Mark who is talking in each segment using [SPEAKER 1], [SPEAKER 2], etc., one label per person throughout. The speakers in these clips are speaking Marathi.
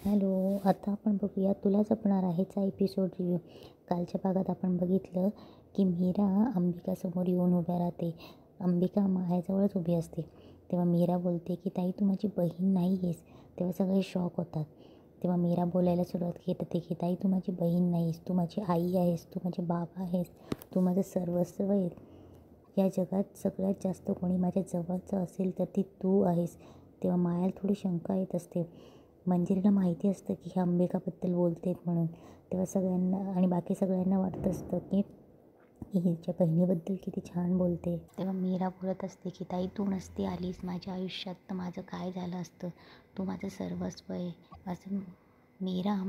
[SPEAKER 1] हॅलो, आता आपण बघूया तुला जपणार आहेचा एपिसोड रिव्ह्यू. कालच्या भागात आपण बघितलं की मीरा अंबिकासमोर येऊन उभ्या राहते. अंबिका मायाजवळच उभी असते. तेव्हा मीरा बोलते की ताई तू माझी बहीण नाही आहेस. तेव्हा सगळे शॉक होतात. तेव्हा मीरा बोलायला सुरुवात करते की ताई तू माझी बहीण नाहीस, तू माझी आई आहेस, तू माझे बाबा आहेस, तू माझं सर्वस्व आहेस. या जगात सगळ्यात जास्त कोणी माझ्या जवळचं असेल तर ती तू आहेस. तेव्हा मायाला थोडी शंका येत असते. मंजिरीला माहिती असतं की ह्या अंबिकाबद्दल बोलते म्हणून. तेव्हा सगळ्यांना आणि बाकी सगळ्यांना वाटत असतं की ही हिच्या बहिणीबद्दल किती छान बोलते. तेव्हा मीरा बोलत असते की ताई तू नसती आलीस माझ्या आयुष्यात तर माझं काय झालं असतं. तू माझं सर्वस्व आहे असं मीरा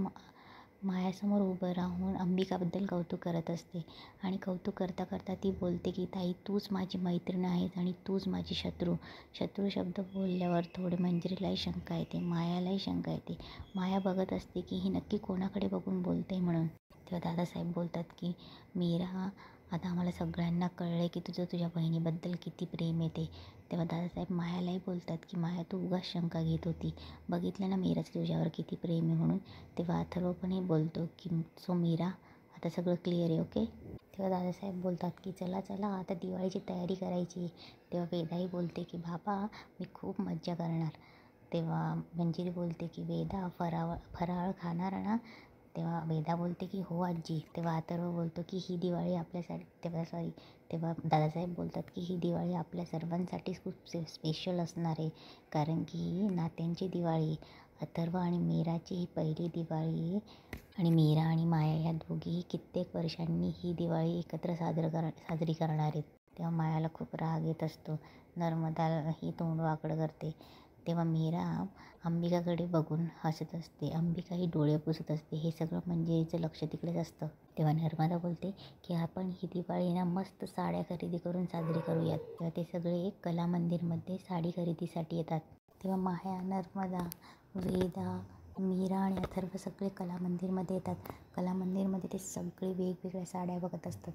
[SPEAKER 1] मायासमोर उभं राहून अंबिकाबद्दल कौतुक करत असते. आणि कौतुक करता करता ती बोलते की ताई तूच माझी मैत्रीण आहेस आणि तूच माझी शत्रू. शत्रू शब्द बोलल्यावर थोडे मंजिरीलाही शंका येते, मायालाही शंका येते. माया बघत असते की ही नक्की कोणाकडे बघून बोलते म्हणून. तेव्हा दादासाहेब बोलतात की मीरा आता आम्हाला सगळ्यांना कळलं आहे की तुझं तुझ्या बहिणीबद्दल किती प्रेम येते. तेव्हा दादासाहेब मायालाही बोलतात की माया तू उगाच शंका घेत होती, बघितलं ना मीराचं तुझ्यावर किती प्रेम आहे म्हणून. तेव्हा अथर्व पण बोलतो की सो मीरा आता सगळं क्लिअर आहे ओके. तेव्हा दादासाहेब बोलतात की चला चला आता दिवाळीची तयारी करायची. तेव्हा वेदाही बोलते की बाबा मी खूप मज्जा करणार. तेव्हा मंजिरी बोलते की वेदा फराळ खाणार ना. तेव्हा वेदा बोलते की हो आजी. तेव्हा अथर्व बोलतो की ही दिवाळी आपल्यासाठी तेव्हा दादासाहेब बोलतात की ही दिवाळी आपल्या सर्वांसाठीच खूप स्पेशल असणार आहे, कारण की ही नात्यांची दिवाळी. अथर्व आणि मीराची ही पहिली दिवाळी आहे आणि मीरा आणि माया या दोघीही कित्येक वर्षांनी ही दिवाळी एकत्र साजरी करणार आहेत. तेव्हा मायाला खूप राग येत असतो. नर्मदा ही तोंड वाकडं करते. तेव्हा मीरा अंबिकाकडे बघून हसत असते. अंबिका ही डोळे पुसत असते. हे सगळं मंजिरीचं लक्ष तिकडेच असतं. तेव्हा नर्मदा बोलते की आपण ही दिवाळी ना मस्त साड्या खरेदी करून साजरी करूयात. तेव्हा ते सगळे कला मंदिरमध्ये साडी खरेदीसाठी येतात. तेव्हा माया, नर्मदा, वेदा, मीरा आणि अथर्व सगळे कला मंदिरमध्ये येतात. कला मंदिरमध्ये ते सगळे वेगवेगळ्या साड्या बघत असतात.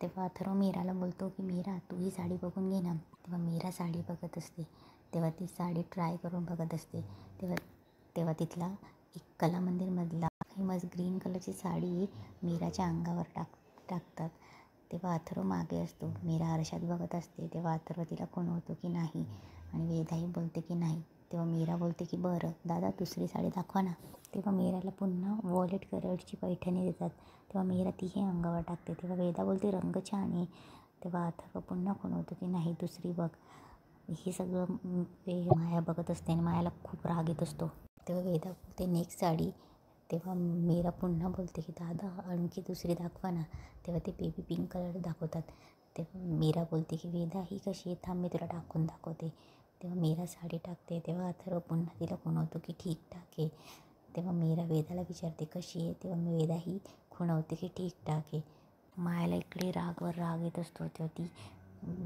[SPEAKER 1] तेव्हा अथर्व मीराला बोलतो की मीरा तू ही साडी बघून घे ना. तेव्हा मीरा साडी बघत असते. तेव्हा ती साडी ट्राय करून बघत असते. तेव्हा तिथला एक कला मंदिरमधला फेमस ग्रीन कलरची साडी मीराच्या अंगावर टाकतात. तेव्हा अथर्व मागे असतो. मीरा आरशात बघत असते. तेव्हा अथर्व तिला खुणवतो की नाही आणि वेदाही बोलते की नाही. तेव्हा मीरा बोलते की बरं दादा दुसरी साडी दाखवा ना. तेव्हा मीराला पुन्हा वॉलेट कलरची पैठणी देतात. तेव्हा मीरा तीही अंगावर टाकते. तेव्हा वेदा बोलते रंग छान आहे. तेव्हा अथर्व पुन्हा खुणवतो की नाही दुसरी बघ. हे सगळं माया बघत असते आणि मायाला खूप राग येत असतो. तेव्हा वेदा बोलते नेक्स्ट साडी. तेव्हा मीरा पुन्हा बोलते की दादा आणखी दुसरी दाखवा ना. तेव्हा ते बेबी पिंक कलर दाखवतात. तेव्हा मीरा बोलते की वेदा ही कशी आहे थांब मी तुला टाकून दाखवते. तेव्हा मीरा साडी टाकते. तेव्हा अथर्व पुन्हा तिला खुणवतो की ठीक-ठाक आहे. तेव्हा मीरा वेदाला विचारते कशी आहे. तेव्हा वेदाही खुणवते की ठीक-ठाक आहे. मायाला इकडे रागवर राग येत असतो. तेव्हा ती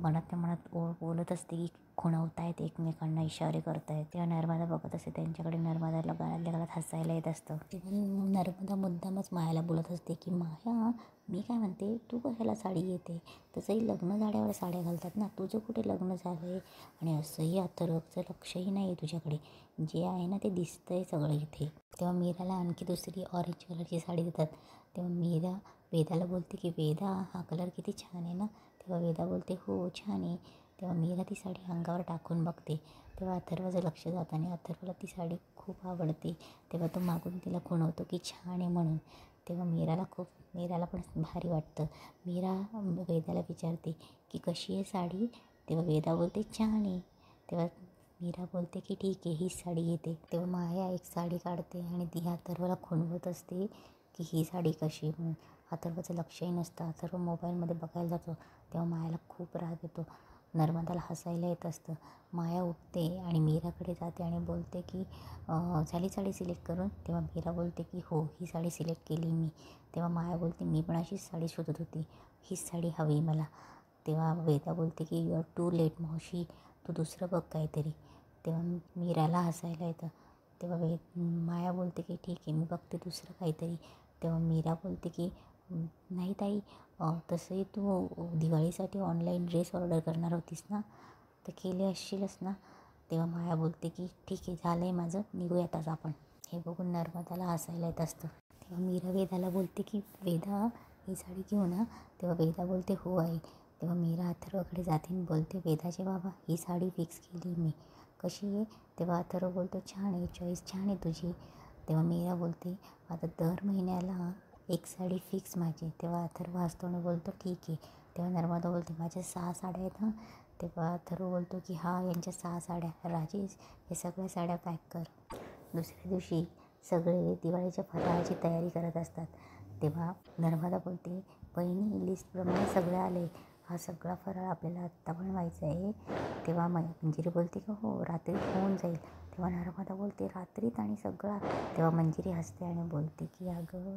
[SPEAKER 1] मनातल्या मनात बोलत असते की खुणवतायत एकमेकांना, इशारे करतायत. तेव्हा नर्मदा बघत असते त्यांच्याकडे. नर्मदाला गळ्यातल्या गळ्यात हसायला येत असतं. तेव्हा नर्मदा मुद्दामच मायाला बोलत असते की माया मी काय म्हणते तू कशाला साडी घेते, तसंही लग्न झाल्यावर साड्या घालतात ना, तुझं कुठे लग्न झालं आहे आणि असंही अथर्वचं लक्षही नाही आहे तुझ्याकडे, जे आहे ना ते दिसतंय सगळं इथे. तेव्हा मीराला आणखी दुसरी ऑरेंज कलरची साडी देतात. तेव्हा मीरा वेदाला बोलते की वेदा हा कलर किती छान आहे ना. तेव्हा वेदा बोलते हो छान आहे. तेव्हा मीरा ती साडी अंगावर टाकून बघते. तेव्हा अथर्वचं लक्ष जातं आणि अथर्वला ती साडी खूप आवडते. तेव्हा तो मागून तिला खुणवतो की छान आहे म्हणून. तेव्हा मीराला पण भारी वाटतं. मीरा वेदाला विचारते की कशी आहे साडी. तेव्हा वेदा बोलते छान आहे. तेव्हा मीरा बोलते की ठीक आहे हीच साडी घेते. तेव्हा माया एक साडी काढते आणि ती अथर्वला खुणवत असते की ही साडी कशी आहे म्हणून. अथर्वचं लक्षही नसतं. अथर्व मोबाईलमध्ये बघायला जातो. तेव्हा मायाला खूप राग येतो. नर्मदाला हसायला येत असतं. माया उठते आणि मीराकडे जाते आणि बोलते की झाली साडी सिलेक्ट करून. तेव्हा मीरा बोलते की हो ही साडी सिलेक्ट केली मी. तेव्हा माया बोलते मी पण अशीच साडी शोधत होती, हीच साडी हवी मला. तेव्हा वेदा बोलते की यू आर टू लेट मावशी, तू दुसरं बघ काहीतरी. तेव्हा मीराला हसायला येतं. तेव्हा माया बोलते की ठीक आहे मी बघते दुसरं काहीतरी. तेव्हा मीरा बोलते की नाही ताई तसंही तू दिवाळीसाठी ऑनलाईन ड्रेस ऑर्डर करणार होतीस ना, तर केले असशीलच ना. तेव्हा माया बोलते की ठीक आहे झालं आहे माझं, निघूयात आज आपण. हे बघून नर्मदाला हसायला येत असतं. तेव्हा मीरा वेदाला बोलते की वेदा ही साडी घेऊ ना. तेव्हा वेदा बोलते हो आई. तेव्हा मीरा अथर्वकडे जाते आणि बोलते वेदाचे बाबा ही साडी फिक्स केली मी, कशी आहे. तेव्हा अथर्व बोलतो छान आहे, चॉईस छान आहे तुझी. तेव्हा मीरा बोलते आता दर महिन्याला एक साडी फिक्स माझी. तेव्हा अथर्व हसतो आणि बोलतो ठीक आहे. तेव्हा नर्मदा बोलते माझ्या 6 साड्या आहेत हां. तेव्हा अथर्व बोलतो की हां यांच्या 6 साड्या. राजेश हे सगळ्या साड्या पॅक कर. दुसऱ्या दिवशी सगळे दिवाळीच्या फराळाची तयारी करत असतात. तेव्हा नर्मदा बोलते बहिणी लिस्टप्रमाणे सगळं आले, हा सगळा फराळ आपल्याला आत्ता बनवायचा आहे. तेव्हा मंजिरी बोलते की हो रात्री होऊन जाईल. तेव्हा नर्मदा बोलते रात्रीत आणि सगळा. तेव्हा मंजिरी हसते आणि बोलते की अगं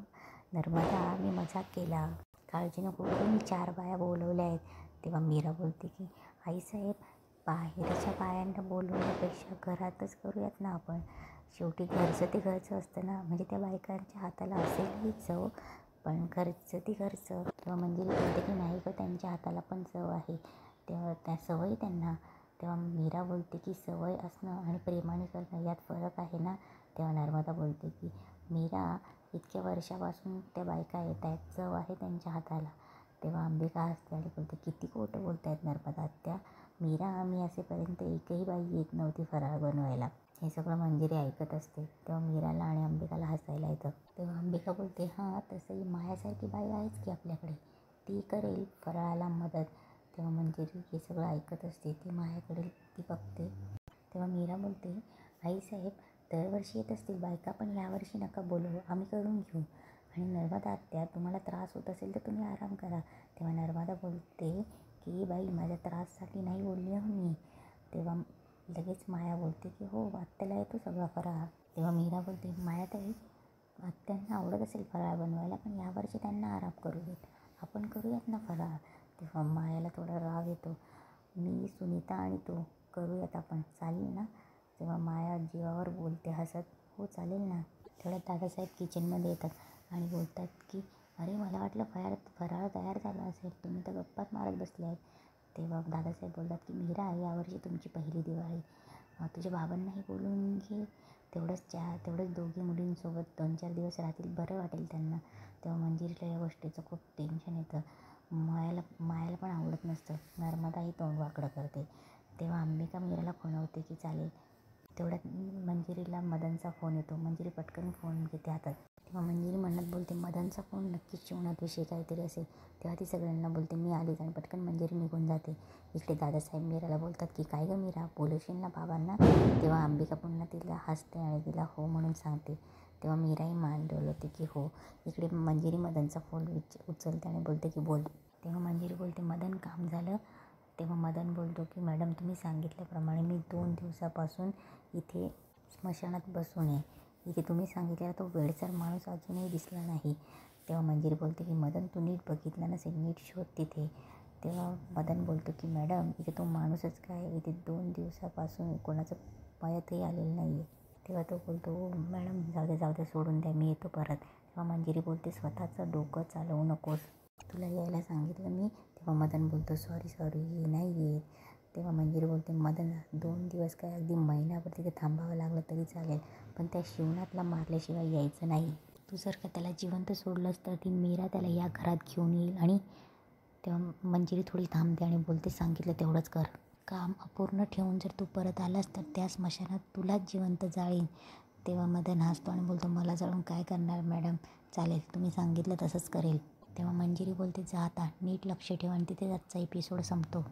[SPEAKER 1] नर्मदा मी मजाक केला, काळजी नको करू, मी 4 बाया बोलवल्या आहेत. तेव्हा मीरा बोलते की आईसाहेब बाहेरच्या बायांना बोलवण्यापेक्षा घरातच करूयात ना आपण. शेवटी घरचं ते घरचं असतं ना. म्हणजे त्या बायकांच्या हाताला असेलही चव, पण घरचं ती घरचं. तेव्हा मंजिरी बोलते की नाही गं त्यांच्या हाताला पण चव आहे. तेव्हा त्या सवय त्यांना. तेव्हा मीरा बोलते की सवय असणं आणि प्रेमाने करणं यात फरक आहे ना. तेव्हा नर्मदा बोलते की मीरा इतक्या वर्षापासून त्या बायका येत आहेत, चव आहे त्यांच्या हाताला. तेव्हा अंबिका हसते आणि बोलते किती खोटं बोलत आहेत नर्मदा आत्या. मीरा मी असेपर्यंत एकही बाई येत नव्हती फराळ बनवायला. हे सगळं मंजिरी ऐकत असते. तेव्हा मीराला आणि अंबिकाला हसायला येतं. तेव्हा अंबिका बोलते हां तसंही मायासारखी बाई आहेच की आपल्याकडे, ती करेल फराळाला मदत. तेव्हा मंजिरी हे सगळं ऐकत असते. ती मायाकडे ती बघते. तेव्हा मीरा बोलते आईसाहेब दरवर्षी येत असतील बायका, पण यावर्षी नका बोलवू, आम्ही करून घेऊ. आणि नर्मदा आत्या तुम्हाला त्रास होत असेल तर तुम्ही आराम करा. तेव्हा नर्मदा बोलते की बाई माझ्या त्राससाठी नाही बोलली हं मी. तेव्हा लगेच माया बोलते की हो आत्याला येतो सगळा फराळ. तेव्हा मीरा बोलते मायाताई आत्यांना आवडत असेल फराळ बनवायला, पण यावर्षी त्यांना आराम करू देत, आपण करूयात ना फराळ. तेव्हा मायाला थोडा राग येतो. मी सुनीता आणि तो करूयात आपण, चालेल ना. तेव्हा माया जीवावर बोलते हसत हो चालेल ना. तेवढ्यात दादासाहेब किचनमध्ये येतात आणि बोलतात की अरे मला वाटलं फराळ तयार झाला असेल, तुम्ही तर गप्पाच मारत बसले आहेत. तेव्हा दादासाहेब बोलतात की मीरा यावर्षी तुमची पहिली दिवाळी, तुझ्या बाबांनाही बोलून घे. तेवढंच दोघी मुलींसोबत 2-4 दिवस राहतील, बरं वाटेल त्यांना. तेव्हा मंजिरीला या गोष्टीचं खूप टेन्शन येतं. मायाला पण आवडत नसतं. नर्मदाही तोंड वाकडं करते. तेव्हा अंबिका मीराला खुणवते की चालेल. तेवढ्यात मंजिरीला मदनचा फोन येतो. मंजिरी पटकन फोन घेते हातात. तेव्हा मंजिरी मनात बोलते मदनचा फोन नक्कीच शिवणात काहीतरी असेल. तेव्हा ती सगळ्यांना बोलते मी आलीच आणि पटकन मंजिरी निघून जाते. इकडे दादासाहेब मीराला बोलतात की काय गं मीरा बोलवशील ना बाबांना. तेव्हा अंबिका पुन्हा तिला हसते आणि तिला हो म्हणून सांगते. तेव्हा मीराही मान डोलवते की हो. इकडे मंजिरी मदनचा फोन उचलते आणि बोलते की बोल. तेव्हा मंजिरी बोलते मदन काम झालं. तेव्हा मदन बोलतो की मॅडम तुम्ही सांगितल्याप्रमाणे मी 2 दिवसापासून इथे स्मशानात बसून आहे. इथे तुम्ही सांगितलेला तो वेडसर माणूस अजूनही दिसला नाही. तेव्हा मंजिरी बोलते की मदन तू नीट बघितला नसेल, नीट शोध तिथे. तेव्हा मदन बोलतो की मॅडम इथे तो माणूसच काय, इथे 2 दिवसापासून कोणाचं मयतही आलेलं नाही आहे. तेव्हा तो बोलतो मॅडम जाऊ दे सोडून द्या, मी येतो परत. तेव्हा मंजिरी बोलते स्वतःचं डोकं चालवू नकोस, तुला यायला सांगितलं मी. तेव्हा मदन बोलतो सॉरी नाही येत. तेव्हा मंजिरी बोलते मदन 2 दिवस काय अगदी महिनाभर तिथे थांबावं लागलं तरी चालेल, पण त्या शिवनाथला मारल्याशिवाय यायचं नाही. तू जर का त्याला जिवंत सोडलंस तर ती मीरा त्याला या घरात घेऊन येईल. आणि तेव्हा मंजिरी थोडी थांबते आणि बोलते सांगितलं तेवढंच कर. काम अपूर्ण ठेवून जर तू परत आलास तर त्या स्मशानात तुलाच जिवंत जाळीन. तेव्हा मदन हसतो आणि बोलतो मला जाळून काय करणार मॅडम, चालेल तुम्ही सांगितलं तसंच करेल. तेव्हा मंजिरी बोलते जा आता नीट लक्ष ठेव आणि तिथेच आजचा एपिसोड संपतो.